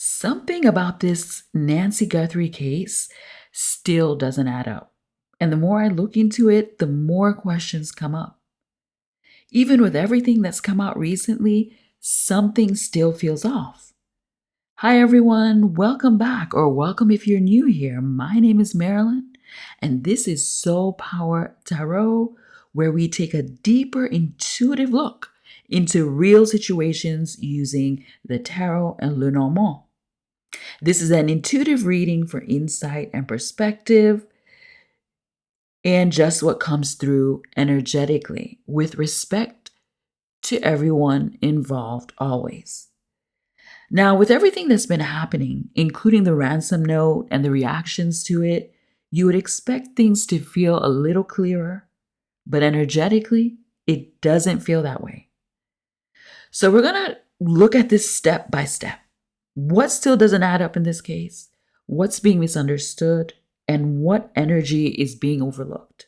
Something about this Nancy Guthrie case still doesn't add up. And the more I look into it, the more questions come up. Even with everything that's come out recently, something still feels off. Hi, everyone. Welcome back, or welcome if you're new here. My name is Marilyn, and this is Soul Power Tarot, where we take a deeper, intuitive look into real situations using the tarot and Lenormand. This is an intuitive reading for insight and perspective, and just what comes through energetically, with respect to everyone involved always. Now, with everything that's been happening, including the ransom note and the reactions to it, you would expect things to feel a little clearer, but energetically, it doesn't feel that way. So we're going to look at this step by step. What still doesn't add up in this case? What's being misunderstood? And what energy is being overlooked?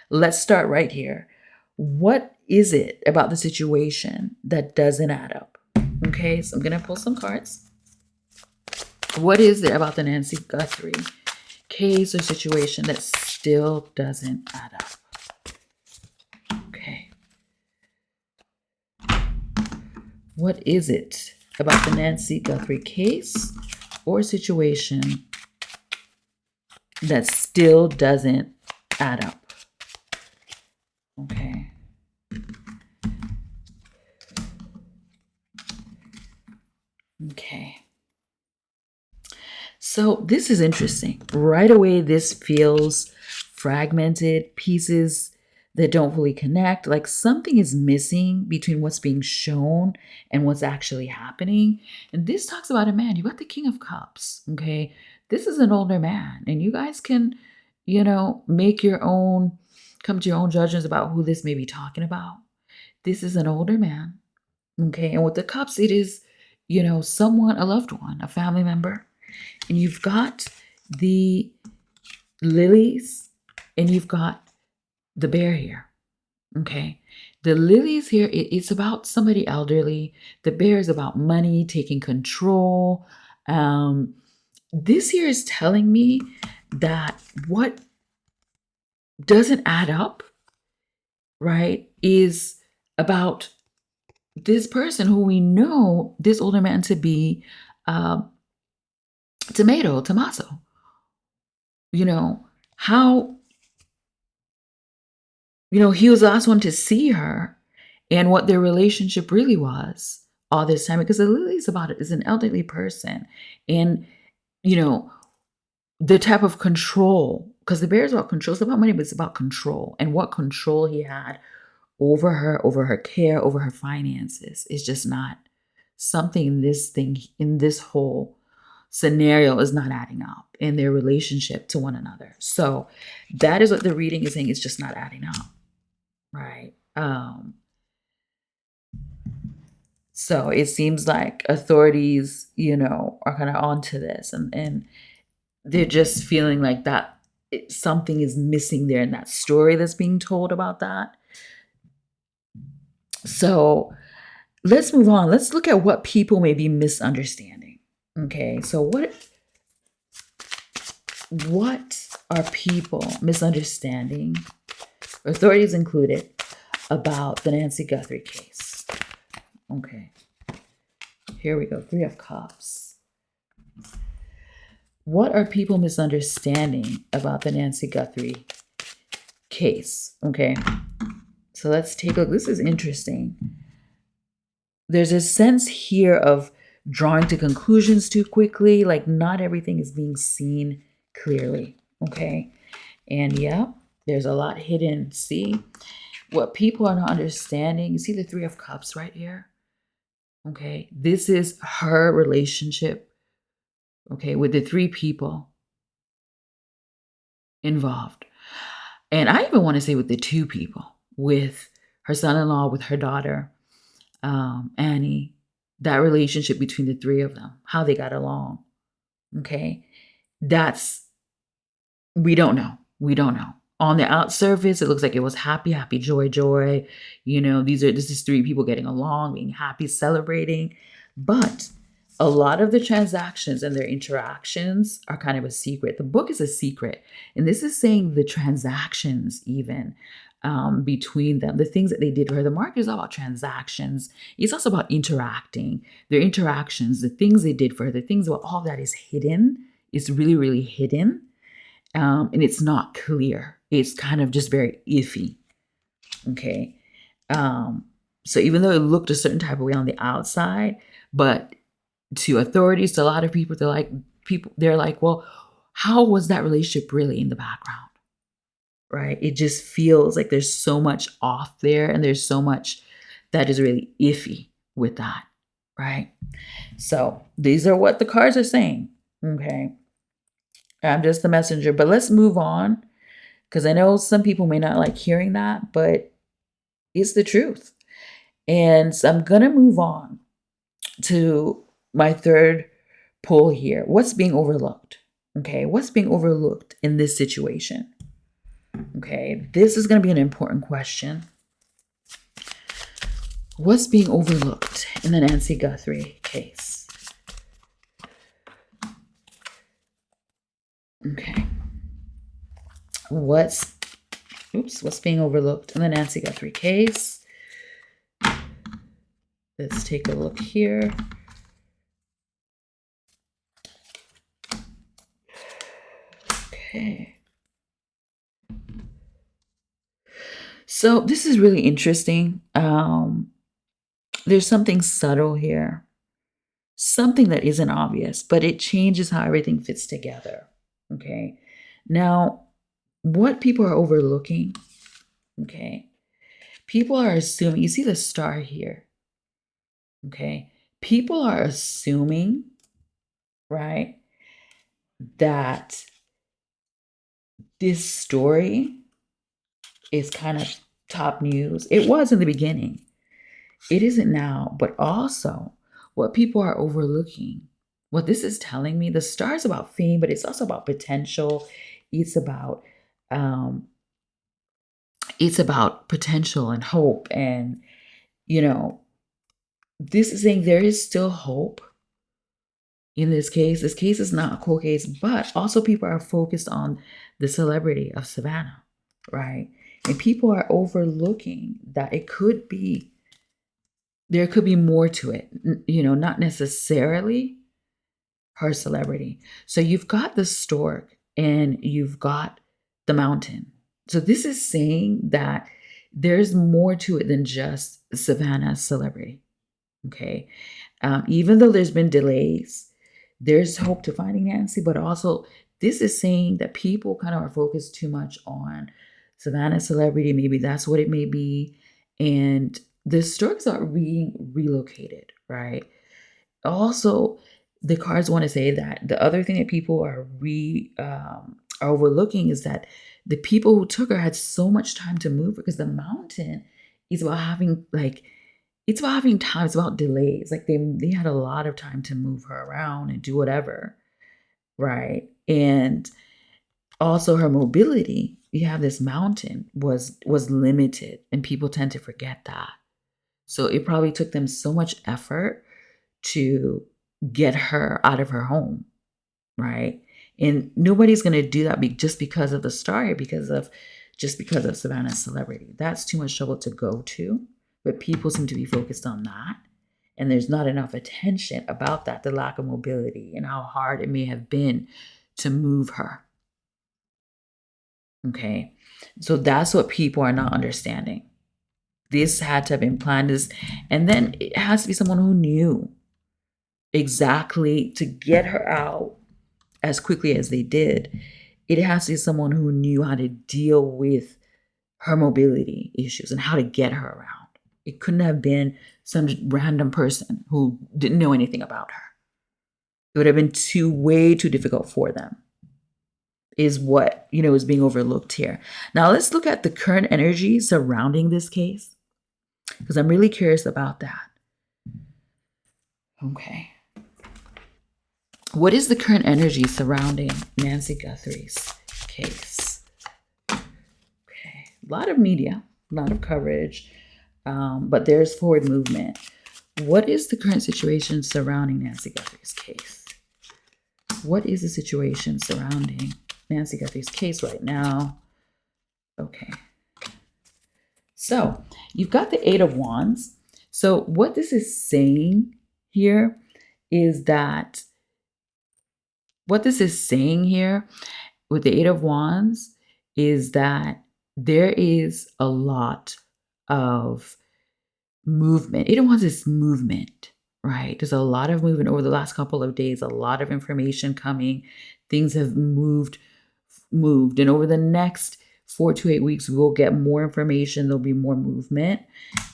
Let's start right here. What is it about the situation that doesn't add up? Okay, so I'm going to pull some cards. What is it about the Nancy Guthrie case or situation that still doesn't add up? Okay. What is it about the Nancy Guthrie case or situation that still doesn't add up? Okay. Okay. So this is interesting. Right away, this feels fragmented, pieces that don't fully connect, like something is missing between what's being shown and what's actually happening. And this talks about a man. You got the King of Cups, okay? This is an older man, and you guys can, make your own, come to your own judgments about who this may be talking about. This is an older man, okay? And with the cups, it is, someone, a loved one, a family member. And you've got the lilies, and you've got the bear here, okay? The lilies here, it's about somebody elderly. The bear is about money, taking control. This here is telling me that what doesn't add up, right, is about this person who we know this older man to be Tommaso. How he was the last one to see her and what their relationship really was all this time, because the lily is an elderly person, and the type of control, because the bear is about control. It's about money, but it's about control, and what control he had over her care, over her finances is just not something in this whole scenario is not adding up in their relationship to one another. So that is what the reading is saying. It's just not adding up, right? So it seems like authorities, are kind of onto this, and they're just feeling like that something is missing there in that story that's being told about that. So let's move on. Let's look at what people may be misunderstanding. Okay, so what are people misunderstanding, authorities included, about the Nancy Guthrie case? Okay, here we go. 3 of Cups. What are people misunderstanding about the Nancy Guthrie case? Okay, so let's take a look. This is interesting. There's a sense here of drawing to conclusions too quickly, like not everything is being seen clearly, okay? And yeah, there's a lot hidden. See, what people are not understanding, you see the 3 of Cups right here? Okay, this is her relationship, okay, with the 3 people involved. And I even want to say with the 2 people, with her son-in-law, with her daughter, Annie, that relationship between the 3 of them, how they got along, okay? We don't know. On the out surface, it looks like it was happy, joy. This is 3 people getting along, being happy, celebrating. But a lot of the transactions and their interactions are kind of a secret. The book is a secret. And this is saying the transactions, even between them, the things that they did for her. The market is all about transactions. It's also about interacting, their interactions, the things they did for her, the things about all that is hidden. It's really, really hidden. And it's not clear. It's kind of just very iffy. Okay. So even though it looked a certain type of way on the outside, but to authorities, to a lot of people, they're like, well, how was that relationship really in the background? Right? It just feels like there's so much off there, and there's so much that is really iffy with that. Right? So these are what the cards are saying. Okay. I'm just the messenger, but let's move on, because I know some people may not like hearing that, but it's the truth. And so I'm going to move on to my third pull here. What's being overlooked? Okay, what's being overlooked in this situation? Okay, this is going to be an important question. What's being overlooked in the Nancy Guthrie case? Okay. What's being overlooked in the Nancy Guthrie case? Let's take a look here. Okay. So this is really interesting. There's something subtle here. Something that isn't obvious, but it changes how everything fits together. Okay. Now, what people are overlooking, okay, people are assuming, you see the star here, okay, people are assuming, right, that this story is kind of top news. It was in the beginning. It isn't now, but also what people are overlooking, what this is telling me, the star is about fame, but it's also about potential. It's about potential and hope. And, this is saying there is still hope in this case. This case is not a cold case, but also people are focused on the celebrity of Savannah, right? And people are overlooking that there could be more to it, not necessarily her celebrity. So you've got the stork and you've got the mountain. So this is saying that there's more to it than just Savannah's celebrity. Okay. Even though there's been delays, there's hope to finding Nancy, but also this is saying that people kind of are focused too much on Savannah's celebrity. Maybe that's what it may be. And the storks are being relocated, right? Also, the cards want to say that the other thing that people are overlooking is that the people who took her had so much time to move, because the mountain is about having time. It's about delays. Like they had a lot of time to move her around and do whatever, right? And also her mobility. You have this mountain was limited, and people tend to forget that. So it probably took them so much effort to get her out of her home, right? And nobody's going to do that just because of the star, because of Savannah's celebrity. That's too much trouble to go to, but people seem to be focused on that. And there's not enough attention about that, the lack of mobility and how hard it may have been to move her. Okay. So that's what people are not understanding. This had to have been planned, and then it has to be someone who knew exactly to get her out as quickly as they did. It has to be someone who knew how to deal with her mobility issues and how to get her around. It couldn't have been some random person who didn't know anything about her. It would have been way too difficult for them, is what, is being overlooked here. Now let's look at the current energy surrounding this case, because I'm really curious about that. Okay. What is the current energy surrounding Nancy Guthrie's case? Okay. A lot of media, a lot of coverage, but there's forward movement. What is the current situation surrounding Nancy Guthrie's case? What is the situation surrounding Nancy Guthrie's case right now? Okay. So you've got the Eight of Wands. So what this is saying here is that with the Eight of Wands is that there is a lot of movement. Eight of Wands is movement, right? There's a lot of movement over the last couple of days, a lot of information coming. Things have moved. And over the next 4 to 8 weeks, we'll get more information. There'll be more movement.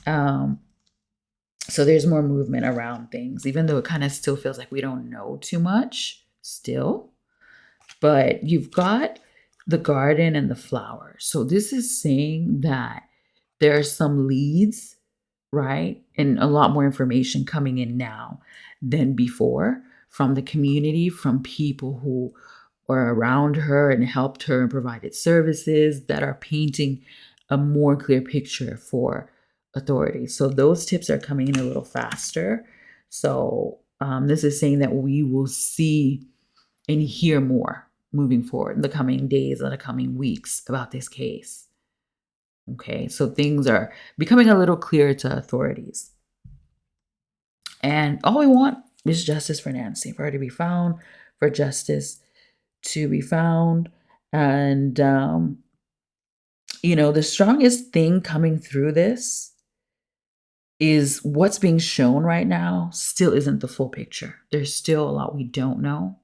So there's more movement around things, even though it kind of still feels like we don't know too much still. But you've got the garden and the flowers. So this is saying that there are some leads, right? And a lot more information coming in now than before from the community, from people who are around her and helped her and provided services that are painting a more clear picture for authorities. So those tips are coming in a little faster. So this is saying that we will see and hear more moving forward in the coming days and the coming weeks about this case. Okay, so things are becoming a little clearer to authorities. And all we want is justice for Nancy, for her to be found, for justice to be found. And, the strongest thing coming through this is what's being shown right now still isn't the full picture. There's still a lot we don't know,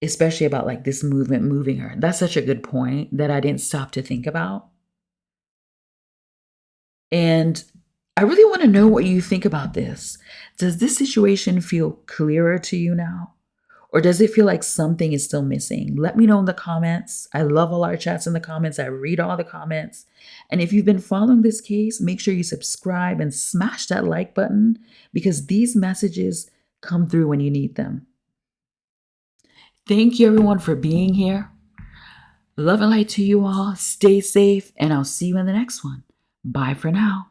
especially about like this movement moving her. That's such a good point that I didn't stop to think about. And I really want to know what you think about this. Does this situation feel clearer to you now? Or does it feel like something is still missing? Let me know in the comments. I love all our chats in the comments. I read all the comments. And if you've been following this case, make sure you subscribe and smash that like button because these messages come through when you need them. Thank you everyone for being here. Love and light to you all. Stay safe and I'll see you in the next one. Bye for now.